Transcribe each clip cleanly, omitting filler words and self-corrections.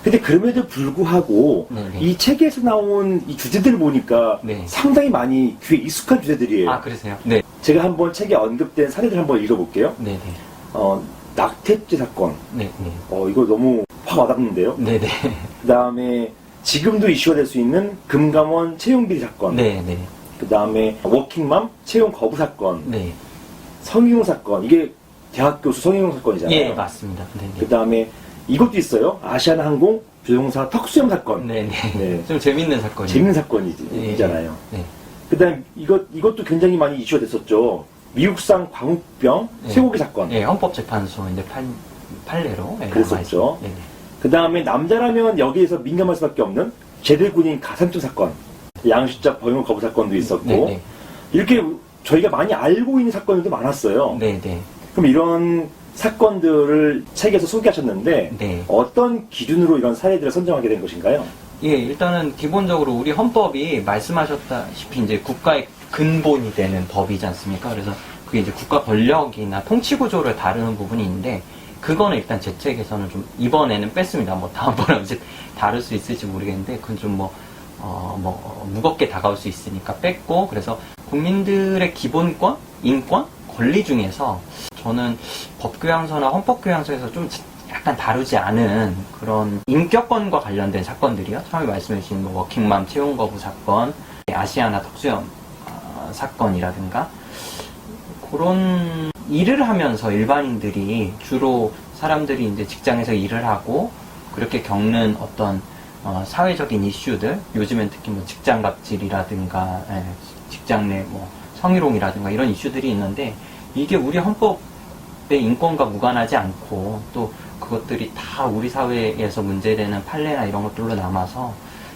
근데 그럼에도 불구하고 네네. 이 책에서 나온 이 주제들을 보니까 네. 상당히 많이 귀에 익숙한 주제들이에요. 아, 그러세요? 네. 제가 한번 책에 언급된 사례들 한번 읽어볼게요. 네네. 낙태죄 사건. 네네. 이거 너무 확 와닿는데요. 네네. 그 다음에 지금도 이슈가 될 수 있는 금감원 채용 비리 사건. 네네. 그 다음에 워킹맘 채용 거부 사건. 네. 성희롱 사건. 이게 대학 교수 성희롱 사건이잖아요. 예, 맞습니다. 네네. 그 다음에 이것도 있어요. 아시아나항공 조종사 턱수염 사건. 네네. 네. 좀 재밌는 사건이에요. 재밌는 사건이잖아요. 네. 그 다음에 이것도 굉장히 많이 이슈가 됐었죠. 미국산 광우병 네. 쇠고기 사건. 예, 헌법재판소 이제 판례로. 예, 그랬었죠. 네네. 그 다음에 남자라면 여기에서 민감할 수밖에 없는 제대군인 가산점 사건. 양식적 범용 거부 사건도 있었고. 네네. 이렇게 저희가 많이 알고 있는 사건들도 많았어요. 네네. 그럼 이런 사건들을 책에서 소개하셨는데 네. 어떤 기준으로 이런 사례들을 선정하게 된 것인가요? 예, 일단은 기본적으로 우리 헌법이 말씀하셨다시피 이제 국가의 근본이 되는 법이지 않습니까? 그래서 그게 이제 국가 권력이나 통치 구조를 다루는 부분이 있는데, 그거는 일단 제 책에서는 좀 이번에는 뺐습니다. 뭐 다음번에 이제 다룰 수 있을지 모르겠는데, 그건 좀 무겁게 다가올 수 있으니까 뺐고, 그래서 국민들의 기본권, 인권, 권리 중에서 저는 법교양서나 헌법교양서에서 좀 약간 다루지 않은 그런 인격권과 관련된 사건들이요. 처음에 말씀해주신 뭐 워킹맘 채용 거부 사건, 아시아나 턱수염 사건이라든가, 그런 일을 하면서 일반인들이 주로 사람들이 이제 직장에서 일을 하고 그렇게 겪는 어떤 사회적인 이슈들, 요즘엔 특히 뭐 직장 갑질이라든가 직장 내 뭐 성희롱이라든가 이런 이슈들이 있는데, 이게 우리 헌법의 인권과 무관하지 않고 또 그것들이 다 우리 사회에서 문제되는 판례나 이런 것들로 남아서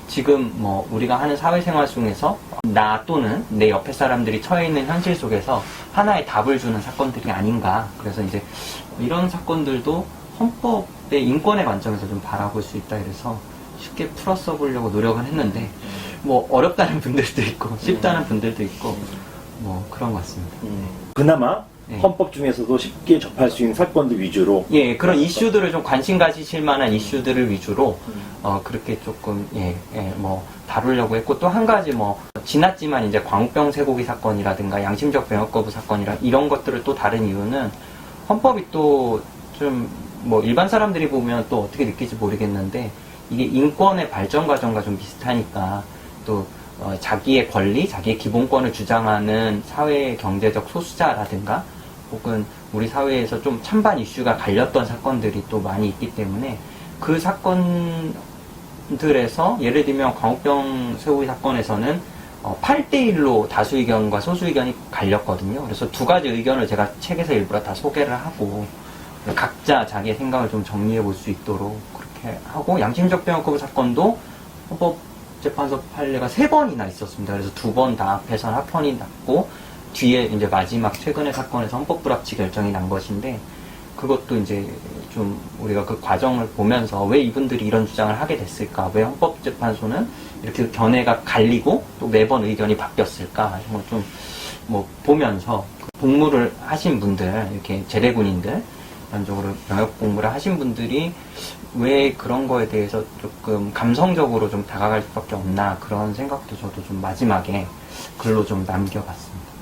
지금 뭐 우리가 하는 사회생활 중에서 나 또는 내 옆에 사람들이 처해 있는 현실 속에서 하나의 답을 주는 사건들이 아닌가. 그래서 이제 이런 사건들도 헌법의 인권의 관점에서 좀 바라볼 수 있다. 그래서 쉽게 풀어 써보려고 노력을 했는데, 뭐 어렵다는 분들도 있고 쉽다는 분들도 있고 뭐 그런 것 같습니다. 그나마 네. 헌법 중에서도 쉽게 접할 수 있는 사건들 위주로. 예, 그런 이슈들을 좀 관심 가지실 만한 이슈들을 위주로 그렇게 조금 뭐 다루려고 했고, 또 한 가지 뭐 지났지만 이제 광우병 쇠고기 사건이라든가 양심적 병역 거부 사건이라 이런 것들을 또 다른 이유는, 헌법이 또 좀 뭐 일반 사람들이 보면 또 어떻게 느낄지 모르겠는데, 이게 인권의 발전 과정과 좀 비슷하니까 또 자기의 권리, 자기의 기본권을 주장하는 사회 경제적 소수자라든가 혹은 우리 사회에서 좀 찬반 이슈가 갈렸던 사건들이 또 많이 있기 때문에, 그 사건들에서 예를 들면 광우병 쇠고기 사건에서는 8대1로 다수 의견과 소수 의견이 갈렸거든요. 그래서 두 가지 의견을 제가 책에서 일부러 다 소개를 하고 각자 자기의 생각을 좀 정리해 볼 수 있도록 그렇게 하고, 양심적 병역 거부 사건도 헌법재판소 판례가 3번이나 있었습니다. 그래서 2번 다 앞에서는 합헌이 났고, 뒤에 이제 마지막 최근의 사건에서 헌법 불합치 결정이 난 것인데, 그것도 이제 좀 우리가 그 과정을 보면서 왜 이분들이 이런 주장을 하게 됐을까, 왜 헌법재판소는 이렇게 견해가 갈리고 또 매번 의견이 바뀌었을까, 이런 걸 좀 뭐 보면서, 복무를 하신 분들, 이렇게 제대군인들, 일반적으로 병역 복무를 하신 분들이 왜 그런 거에 대해서 조금 감성적으로 좀 다가갈 수밖에 없나, 그런 생각도 저도 좀 마지막에 글로 좀 남겨봤습니다.